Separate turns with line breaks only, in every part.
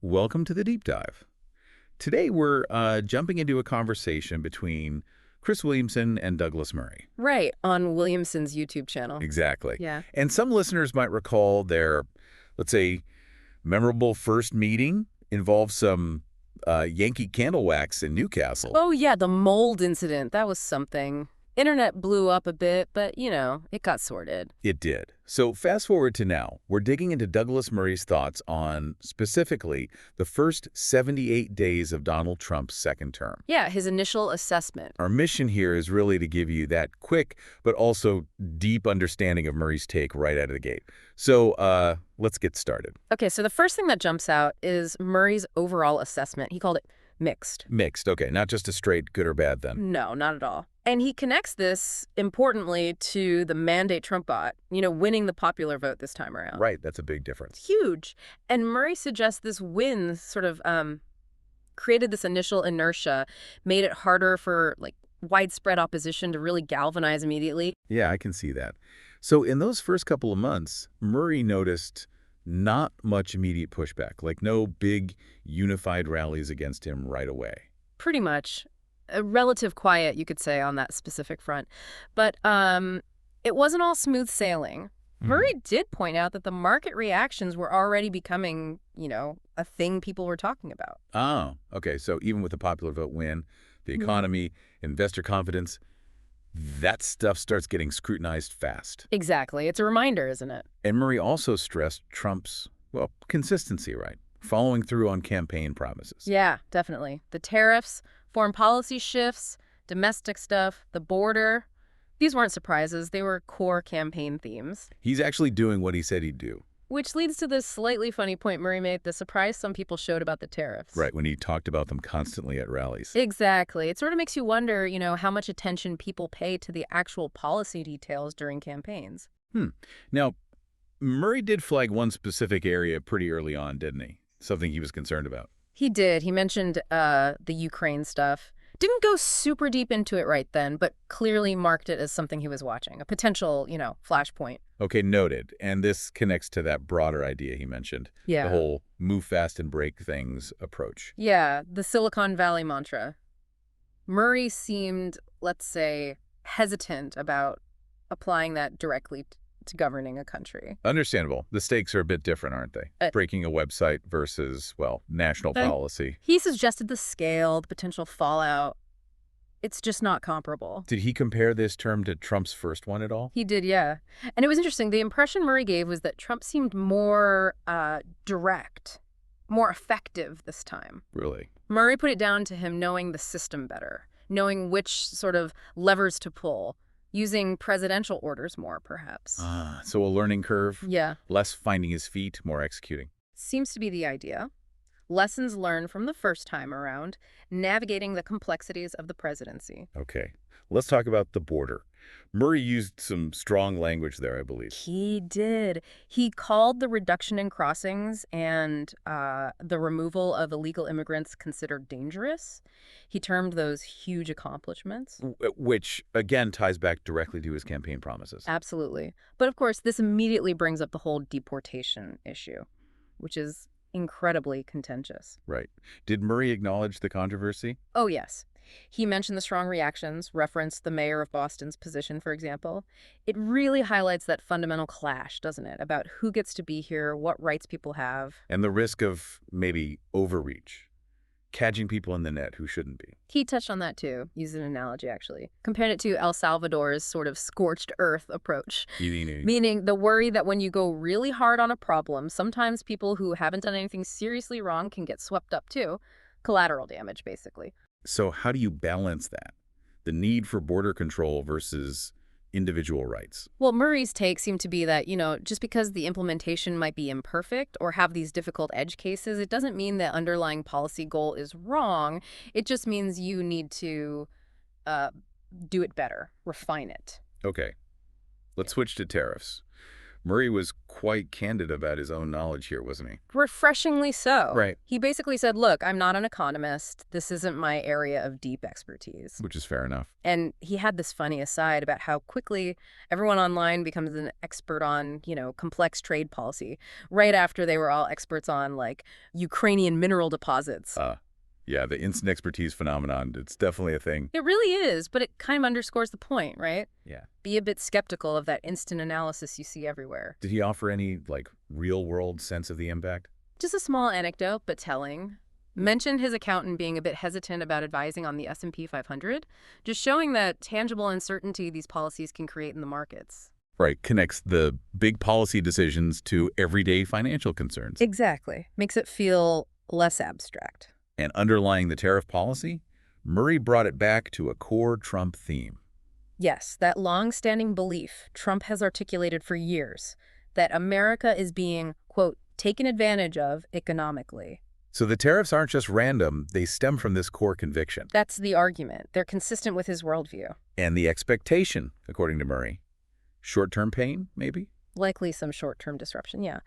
Welcome to the Deep Dive. Today we're jumping into a conversation between Chris Williamson and Douglas Murray.
Right, on Williamson's YouTube channel.
Exactly.
Yeah.
And some listeners might recall their, let's say, memorable first meeting involved some Yankee candle wax in Newcastle.
Oh, yeah, the mold incident. That was something. Internet blew up a bit, but, it got sorted.
It did. So fast forward to now. We're digging into Douglas Murray's thoughts on, specifically, the first 78 days of Donald Trump's second term.
Yeah, his initial assessment.
Our mission here is really to give you that quick but also deep understanding of Murray's take right out of the gate. So let's get started.
Okay, so the first thing that jumps out is Murray's overall assessment. He called it mixed.
Mixed, okay, not just a straight good or bad then.
No, not at all. And he connects this, importantly, to the mandate Trump got, winning the popular vote this time around.
Right, that's a big difference.
Huge. And Murray suggests this win sort of created this initial inertia, made it harder for, widespread opposition to really galvanize immediately.
Yeah, I can see that. So in those first couple of months, Murray noticed not much immediate pushback, like no big unified rallies against him right away.
Pretty much. A relative quiet, you could say, on that specific front. But it wasn't all smooth sailing. Murray did point out that the market reactions were already becoming, a thing people were talking about.
Oh, okay. So even with the popular vote win, the economy, investor confidence, that stuff starts getting scrutinized fast.
Exactly. It's a reminder, isn't it?
And Murray also stressed Trump's, well, consistency, right? Following through on campaign promises.
Yeah, definitely. The tariffs, foreign policy shifts, domestic stuff, the border. These weren't surprises. They were core campaign themes.
He's actually doing what he said he'd do.
Which leads to this slightly funny point Murray made, the surprise some people showed about the tariffs.
Right, when he talked about them constantly at rallies.
Exactly. It sort of makes you wonder, how much attention people pay to the actual policy details during campaigns.
Now, Murray did flag one specific area pretty early on, didn't he? Something he was concerned about.
He did. He mentioned the Ukraine stuff. Didn't go super deep into it right then, but clearly marked it as something he was watching, a potential, flashpoint.
Okay, noted. And this connects to that broader idea he mentioned.
Yeah.
The whole move fast and break things approach.
Yeah, the Silicon Valley mantra. Murray seemed, let's say, hesitant about applying that directly to governing a country.
Understandable. The stakes are a bit different, aren't they? Breaking a website versus, well, national policy.
He suggested the scale, the potential fallout. It's just not comparable.
Did he compare this term to Trump's first one at all?
He did, yeah. And it was interesting. The impression Murray gave was that Trump seemed more direct, more effective this time.
Really?
Murray put it down to him knowing the system better, knowing which sort of levers to pull, using presidential orders more, perhaps.
So a learning curve?
Yeah.
Less finding his feet, more executing.
Seems to be the idea. Lessons learned from the first time around, navigating the complexities of the presidency.
Okay. Let's talk about the border. Murray used some strong language there, I believe.
He did. He called the reduction in crossings and the removal of illegal immigrants considered dangerous. He termed those huge accomplishments.
Which, again, ties back directly to his campaign promises.
Absolutely. But of course, this immediately brings up the whole deportation issue, which is incredibly contentious.
Right. Did Murray acknowledge the controversy?
Oh, yes. He mentioned the strong reactions, referenced the mayor of Boston's position, for example. It really highlights that fundamental clash, doesn't it, about who gets to be here, what rights people have.
And the risk of maybe overreach, catching people in the net who shouldn't be.
He touched on that too, used an analogy actually. Compared it to El Salvador's sort of scorched earth approach. Meaning the worry that when you go really hard on a problem, sometimes people who haven't done anything seriously wrong can get swept up too. Collateral damage, basically.
So how do you balance that? The need for border control versus individual rights?
Well, Murray's take seemed to be that, just because the implementation might be imperfect or have these difficult edge cases, it doesn't mean the underlying policy goal is wrong. It just means you need to do it better, refine it.
Okay. Let's switch to tariffs. Murray was quite candid about his own knowledge here, wasn't he?
Refreshingly so.
Right.
He basically said, look, I'm not an economist. This isn't my area of deep expertise.
Which is fair enough.
And he had this funny aside about how quickly everyone online becomes an expert on, complex trade policy, right after they were all experts on, like, Ukrainian mineral deposits.
Yeah, the instant expertise phenomenon, it's definitely a thing.
It really is, but it kind of underscores the point, right?
Yeah.
Be a bit skeptical of that instant analysis you see everywhere.
Did he offer any, like, real-world sense of the impact?
Just a small anecdote, but telling. Mentioned his accountant being a bit hesitant about advising on the S&P 500, just showing that tangible uncertainty these policies can create in the markets.
Right, connects the big policy decisions to everyday financial concerns.
Exactly. Makes it feel less abstract.
And underlying the tariff policy, Murray brought it back to a core Trump theme.
Yes, that long-standing belief Trump has articulated for years, that America is being, quote, taken advantage of economically.
So the tariffs aren't just random, they stem from this core conviction.
That's the argument. They're consistent with his worldview.
And the expectation, according to Murray. Short-term pain, maybe?
Likely some short-term disruption, yeah.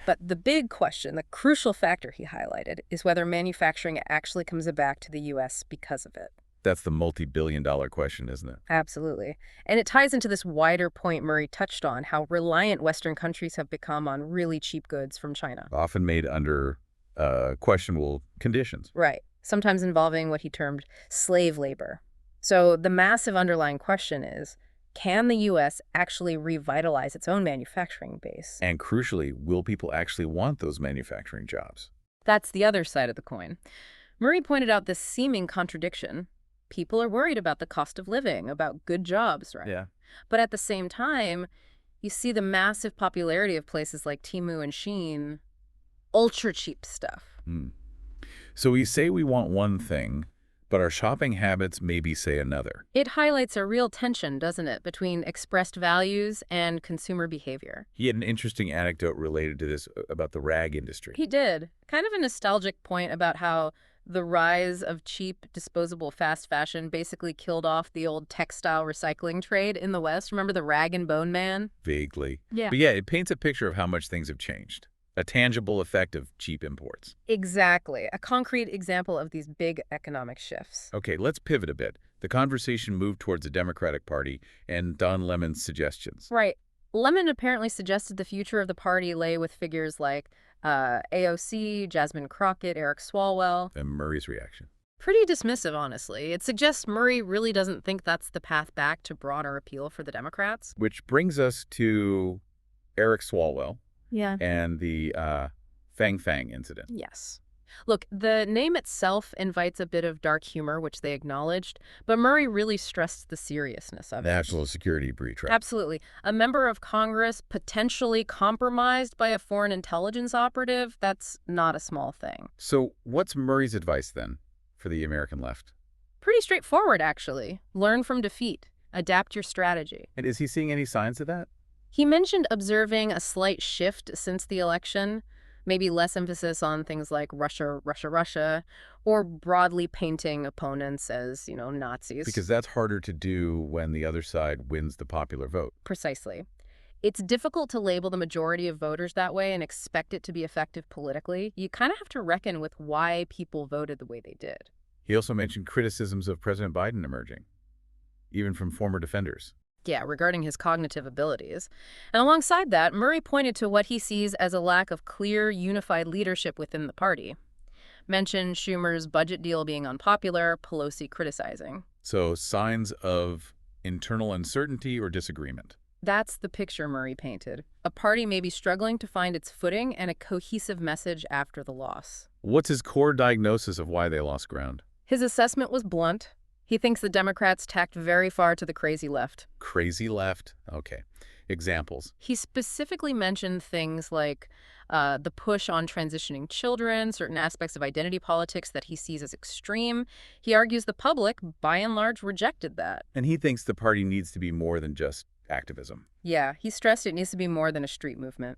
But the big question, the crucial factor he highlighted, is whether manufacturing actually comes back to the U.S. because of it.
That's the multi-billion-dollar question, isn't it?
Absolutely. And it ties into this wider point Murray touched on, how reliant Western countries have become on really cheap goods from China.
Often made under questionable conditions.
Right. Sometimes involving what he termed slave labor. So the massive underlying question is, can the U.S. actually revitalize its own manufacturing base?
And crucially, will people actually want those manufacturing jobs?
That's the other side of the coin. Murray pointed out this seeming contradiction. People are worried about the cost of living, about good jobs, right?
Yeah.
But at the same time, you see the massive popularity of places like Temu and Shein, ultra cheap stuff.
So we say we want one thing, but our shopping habits maybe say another.
It highlights a real tension, doesn't it, between expressed values and consumer behavior.
He had an interesting anecdote related to this about the rag industry.
He did. Kind of a nostalgic point about how the rise of cheap, disposable fast fashion basically killed off the old textile recycling trade in the West. Remember the rag and bone man?
Vaguely.
Yeah.
But yeah, it paints a picture of how much things have changed. A tangible effect of cheap imports.
Exactly. A concrete example of these big economic shifts.
Okay, let's pivot a bit. The conversation moved towards the Democratic Party and Don Lemon's suggestions.
Right. Lemon apparently suggested the future of the party lay with figures like AOC, Jasmine Crockett, Eric Swalwell.
And Murray's reaction.
Pretty dismissive, honestly. It suggests Murray really doesn't think that's the path back to broader appeal for the Democrats.
Which brings us to Eric Swalwell.
Yeah.
And the Fang Fang incident.
Yes. Look, the name itself invites a bit of dark humor, which they acknowledged, but Murray really stressed the seriousness of it.
National security breach, right?
Absolutely. A member of Congress potentially compromised by a foreign intelligence operative, that's not a small thing.
So what's Murray's advice, then, for the American left?
Pretty straightforward, actually. Learn from defeat. Adapt your strategy.
And is he seeing any signs of that?
He mentioned observing a slight shift since the election, maybe less emphasis on things like Russia, Russia, Russia, or broadly painting opponents as, Nazis.
Because that's harder to do when the other side wins the popular vote.
Precisely. It's difficult to label the majority of voters that way and expect it to be effective politically. You kind of have to reckon with why people voted the way they did.
He also mentioned criticisms of President Biden emerging, even from former defenders.
Yeah, regarding his cognitive abilities. And alongside that, Murray pointed to what he sees as a lack of clear, unified leadership within the party. Mentioned Schumer's budget deal being unpopular, Pelosi criticizing.
So signs of internal uncertainty or disagreement.
That's the picture Murray painted. A party may be struggling to find its footing and a cohesive message after the loss.
What's his core diagnosis of why they lost ground?
His assessment was blunt. He thinks the Democrats tacked very far to the crazy left.
Crazy left? Okay. Examples.
He specifically mentioned things like the push on transitioning children, certain aspects of identity politics that he sees as extreme. He argues the public, by and large, rejected that.
And he thinks the party needs to be more than just activism.
Yeah, he stressed it needs to be more than a street movement.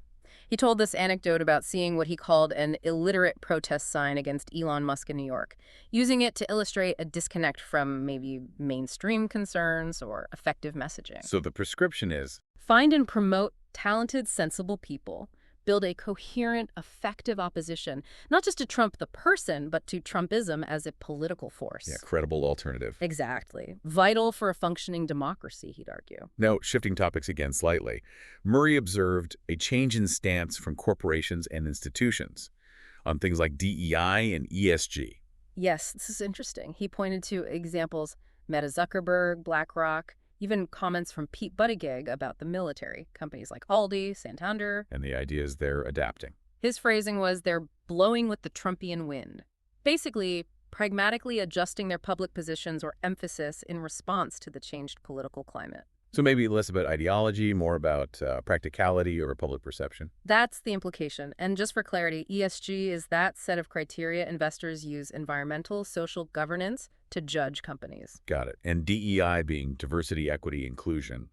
He told this anecdote about seeing what he called an illiterate protest sign against Elon Musk in New York, using it to illustrate a disconnect from maybe mainstream concerns or effective messaging.
So the prescription is?
Find and promote talented, sensible people build a coherent, effective opposition, not just to Trump the person, but to Trumpism as a political
Yeah,
force.
credible alternative.
Exactly. Vital for a functioning democracy, he'd argue.
Now, shifting topics again slightly, Murray observed a change in stance from corporations and institutions on things like DEI and ESG.
Yes, this is interesting. He pointed to examples Meta Zuckerberg, BlackRock, even comments from Pete Buttigieg about the military, companies like Aldi, Santander.
And the idea is they're adapting.
His phrasing was they're blowing with the Trumpian wind. Basically, pragmatically adjusting their public positions or emphasis in response to the changed political climate.
So maybe less about ideology, more about practicality or public perception.
That's the implication. And just for clarity, ESG is that set of criteria investors use environmental, social governance to judge companies.
Got it. And DEI being diversity, equity, inclusion.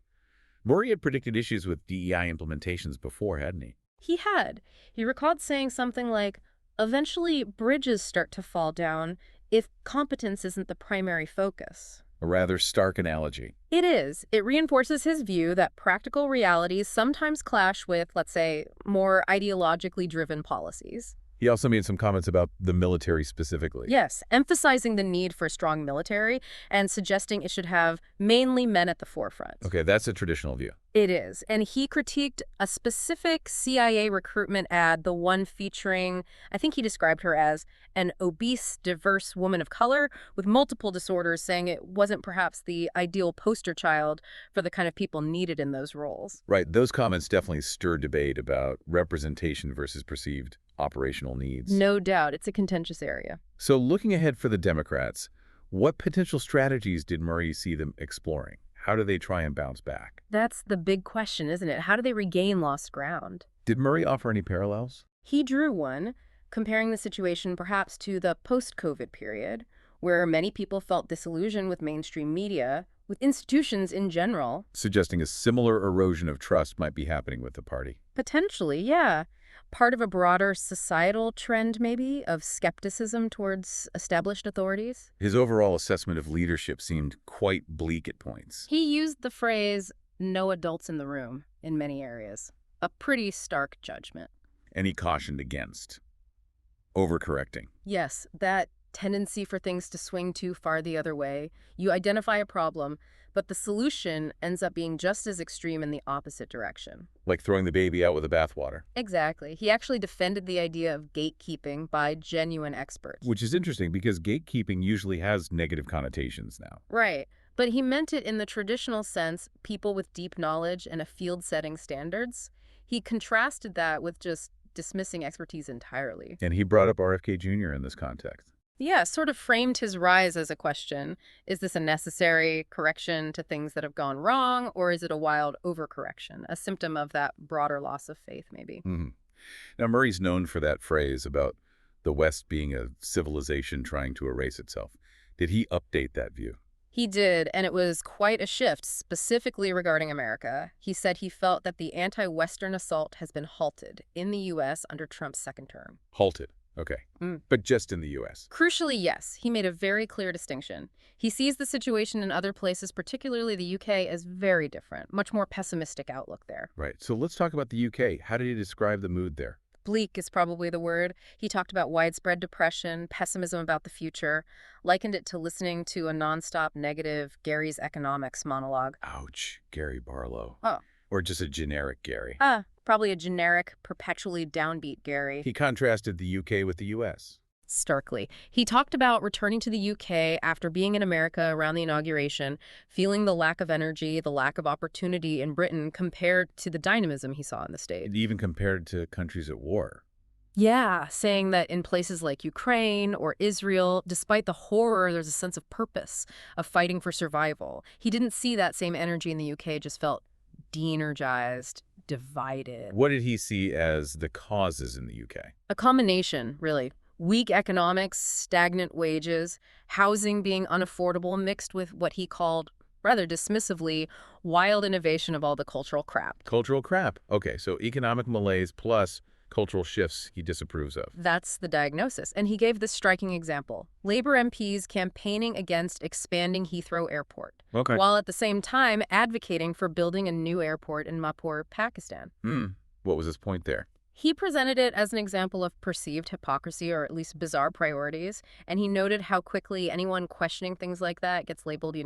Murray had predicted issues with DEI implementations before, hadn't he?
He had. He recalled saying something like, eventually bridges start to fall down if competence isn't the primary focus.
A rather stark analogy.
It is. It reinforces his view that practical realities sometimes clash with, let's say, more ideologically driven policies.
He also made some comments about the military specifically.
Yes, emphasizing the need for a strong military and suggesting it should have mainly men at the forefront.
Okay, that's a traditional view.
It is. And he critiqued a specific CIA recruitment ad, the one featuring, I think he described her as an obese, diverse woman of color with multiple disorders, saying it wasn't perhaps the ideal poster child for the kind of people needed in those roles.
Right, those comments definitely stirred debate about representation versus perceived operational needs.
No doubt. It's a contentious area.
So looking ahead for the Democrats, what potential strategies did Murray see them exploring? How do they try and bounce back?
That's the big question, isn't it? How do they regain lost ground?
Did Murray offer any parallels?
He drew one, comparing the situation perhaps to the post-COVID period, where many people felt disillusioned with mainstream media, with institutions in general.
Suggesting a similar erosion of trust might be happening with the party.
Potentially, yeah. Part of a broader societal trend, maybe, of skepticism towards established authorities.
His overall assessment of leadership seemed quite bleak at points.
He used the phrase, no adults in the room, in many areas. A pretty stark judgment.
And he cautioned against overcorrecting.
Yes, that tendency for things to swing too far the other way. You identify a problem, but the solution ends up being just as extreme in the opposite direction.
Like throwing the baby out with the bathwater.
Exactly. He actually defended the idea of gatekeeping by genuine experts.
Which is interesting because gatekeeping usually has negative connotations now.
Right. But he meant it in the traditional sense, people with deep knowledge and a field-setting standards. He contrasted that with just dismissing expertise entirely.
And he brought up RFK Jr. in this context.
Yeah, sort of framed his rise as a question. Is this a necessary correction to things that have gone wrong, or is it a wild overcorrection, a symptom of that broader loss of faith, maybe?
Now, Murray's known for that phrase about the West being a civilization trying to erase itself. Did he update that view?
He did, and it was quite a shift, specifically regarding America. He said he felt that the anti-Western assault has been halted in the U.S. under Trump's second term.
Halted. Okay. But just in the U.S.
Crucially, yes. He made a very clear distinction. He sees the situation in other places, particularly the U.K., as very different, much more pessimistic outlook there.
Right. So let's talk about the U.K. How did he describe the mood there?
Bleak is probably the word. He talked about widespread depression, pessimism about the future, likened it to listening to a nonstop negative Gary's economics monologue.
Ouch, Gary Barlow.
Oh.
Or just a generic Gary.
Probably a generic, perpetually downbeat Gary.
He contrasted the UK with the US.
Starkly. He talked about returning to the UK after being in America around the inauguration, feeling the lack of energy, the lack of opportunity in Britain compared to the dynamism he saw in the States.
And even compared to countries at war.
Yeah, saying that in places like Ukraine or Israel, despite the horror, there's a sense of purpose, of fighting for survival. He didn't see that same energy in the UK, just felt de-energized, divided.
What did he see as the causes in the UK?
A combination, really. Weak economics, stagnant wages, housing being unaffordable, mixed with what he called, rather dismissively, wild innovation of all the cultural crap.
Cultural crap. Okay, so economic malaise plus cultural shifts he disapproves of.
That's the diagnosis. And he gave this striking example. Labor MPs campaigning against expanding Heathrow Airport,
Okay.
while at the same time advocating for building a new airport in Manipur, Pakistan.
What was his point there?
He presented it as an example of perceived hypocrisy, or at least bizarre priorities, and he noted how quickly anyone questioning things like that gets labeled,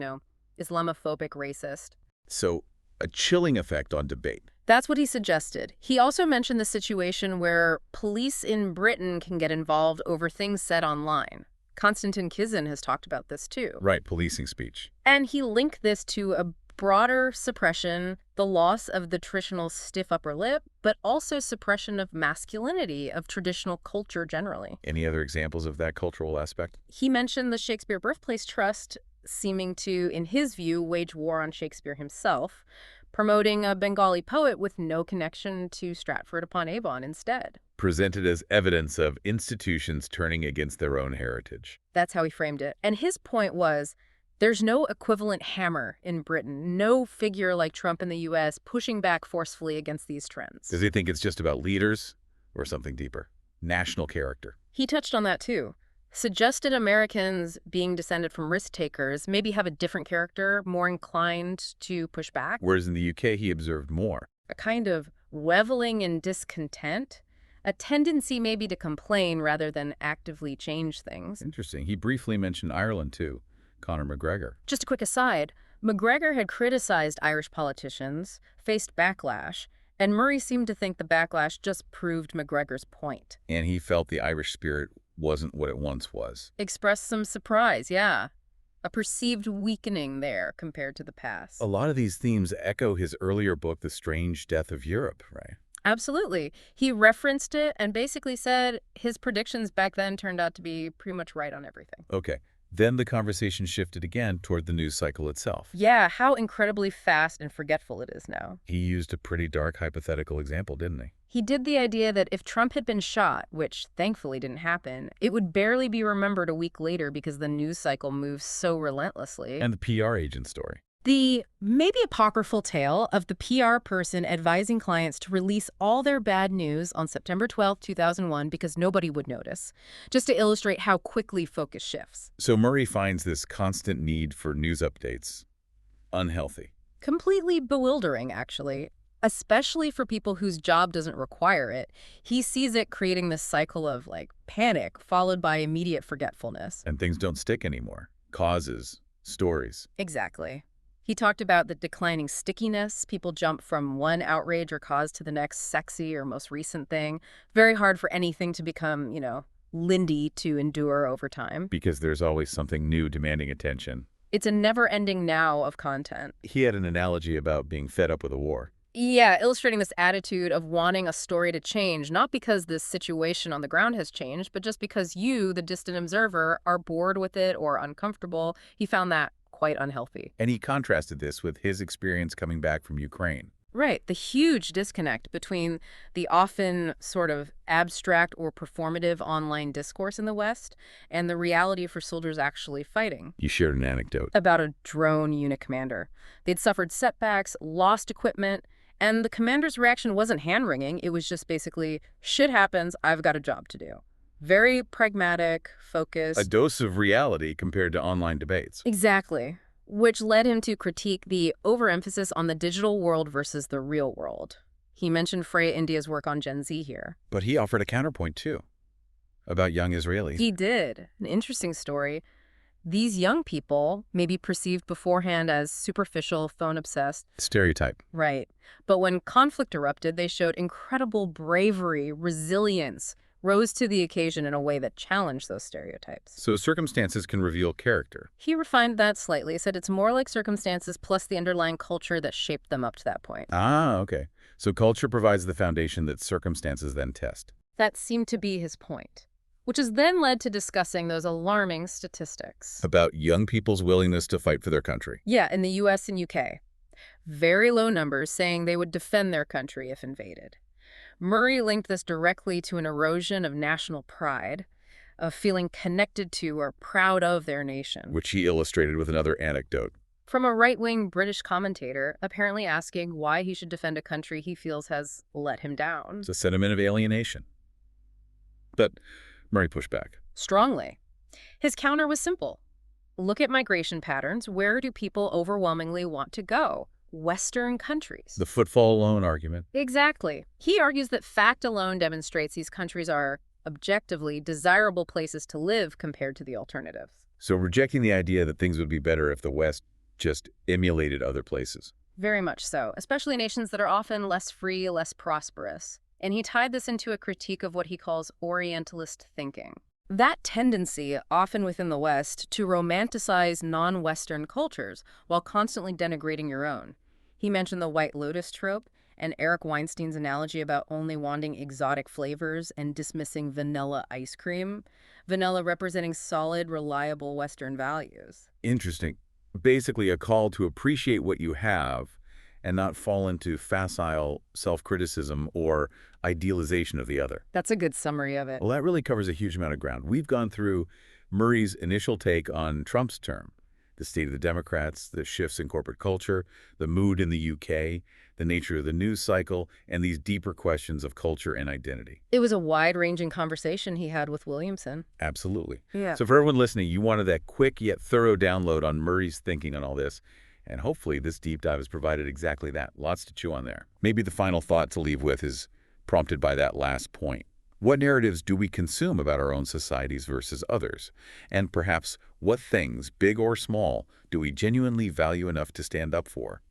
Islamophobic, racist.
So, a chilling effect on debate.
That's what he suggested. He also mentioned the situation where police in Britain can get involved over things said online. Konstantin Kizin has talked about this too.
Right, policing speech.
And he linked this to a broader suppression, the loss of the traditional stiff upper lip, but also suppression of masculinity, of traditional culture generally.
Any other examples of that cultural aspect?
He mentioned the Shakespeare Birthplace Trust seeming to, in his view, wage war on Shakespeare himself, promoting a Bengali poet with no connection to Stratford-upon-Avon instead.
Presented as evidence of institutions turning against their own heritage.
That's how he framed it. And his point was, there's no equivalent hammer in Britain, no figure like Trump in the U.S. pushing back forcefully against these trends.
Does he think it's just about leaders or something deeper? National character.
He touched on that too. Suggested Americans being descended from risk takers maybe have a different character, more inclined to push back.
Whereas in the UK, he observed more.
A kind of reveling in discontent, a tendency maybe to complain rather than actively change things.
Interesting. He briefly mentioned Ireland too. Conor McGregor.
Just a quick aside, McGregor had criticized Irish politicians, faced backlash, and Murray seemed to think the backlash just proved McGregor's point.
And he felt the Irish spirit wasn't what it once was.
Expressed some surprise, yeah. A perceived weakening there compared to the past.
A lot of these themes echo his earlier book, The Strange Death of Europe, right?
Absolutely. He referenced it and basically said his predictions back then turned out to be pretty much right on everything.
Okay. Then the conversation shifted again toward the news cycle itself.
Yeah, how incredibly fast and forgetful it is now.
He used a pretty dark hypothetical example, didn't he?
He did the idea that if Trump had been shot, which thankfully didn't happen, it would barely be remembered a week later because the news cycle moves so relentlessly.
And the PR agent story.
The maybe apocryphal tale of the PR person advising clients to release all their bad news on September 12, 2001 because nobody would notice, just to illustrate how quickly focus shifts.
So Murray finds this constant need for news updates unhealthy.
Completely bewildering, actually, especially for people whose job doesn't require it. He sees it creating this cycle of, panic followed by immediate forgetfulness.
And things don't stick anymore. Causes, stories.
Exactly. He talked about the declining stickiness. People jump from one outrage or cause to the next sexy or most recent thing. Very hard for anything to become, Lindy to endure over time.
Because there's always something new demanding attention.
It's a never-ending now of content.
He had an analogy about being fed up with a war.
Yeah, illustrating this attitude of wanting a story to change, not because the situation on the ground has changed, but just because you, the distant observer, are bored with it or uncomfortable. He found that quite unhealthy.
And he contrasted this with his experience coming back from Ukraine.
Right, the huge disconnect between the often sort of abstract or performative online discourse in the West and the reality for soldiers actually fighting.
You shared an anecdote
About a drone unit commander. They'd suffered setbacks, lost equipment, and the commander's reaction wasn't hand-wringing. It was just basically, shit happens, I've got a job to do. Very pragmatic, focused.
A dose of reality compared to online debates.
Exactly. Which led him to critique the overemphasis on the digital world versus the real world. He mentioned Freya India's work on Gen Z here.
But he offered a counterpoint, too, about young Israelis.
He did. An interesting story. These young people may be perceived beforehand as superficial, phone-obsessed.
Stereotype.
Right. But when conflict erupted, they showed incredible bravery, resilience, rose to the occasion in a way that challenged those stereotypes.
So circumstances can reveal character.
He refined that slightly, said it's more like circumstances plus the underlying culture that shaped them up to that point.
Ah, okay. So culture provides the foundation that circumstances then test.
That seemed to be his point, which has then led to discussing those alarming statistics.
About young people's willingness to fight for their country.
Yeah, in the US and UK. Very low numbers saying they would defend their country if invaded. Murray linked this directly to an erosion of national pride, of feeling connected to or proud of their nation.
Which he illustrated with another anecdote.
From a right-wing British commentator, apparently asking why he should defend a country he feels has let him
It's
down.
a sentiment of alienation. But Murray pushed back.
Strongly. His counter was simple. Look at migration patterns. Where do people overwhelmingly want to go? Western countries.
The footfall alone argument.
Exactly. He argues that fact alone demonstrates these countries are objectively desirable places to live compared to the alternatives.
So rejecting the idea that things would be better if the West just emulated other places.
Very much so, especially nations that are often less free, less prosperous. And he tied this into a critique of what he calls Orientalist thinking. That tendency, often within the West, to romanticize non-Western cultures while constantly denigrating your own. He mentioned the White Lotus trope and Eric Weinstein's analogy about only wanting exotic flavors and dismissing vanilla ice cream, vanilla representing solid, reliable Western values.
Interesting. Basically a call to appreciate what you have and not fall into facile self-criticism or idealization of the other.
That's a good summary of it.
Well, that really covers a huge amount of ground. We've gone through Murray's initial take on Trump's term, the state of the Democrats, the shifts in corporate culture, the mood in the UK, the nature of the news cycle, and these deeper questions of culture and identity.
It was a wide-ranging conversation he had with Williamson.
Absolutely.
Yeah.
So for everyone listening, you wanted that quick yet thorough download on Murray's thinking on all this. And hopefully this deep dive has provided exactly that. Lots to chew on there. Maybe the final thought to leave with is prompted by that last point. What narratives do we consume about our own societies versus others? And perhaps what things, big or small, do we genuinely value enough to stand up for?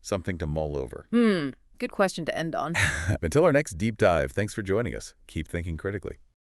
Something to mull over.
Good question to end on.
Until our next deep dive, thanks for joining us. Keep thinking critically.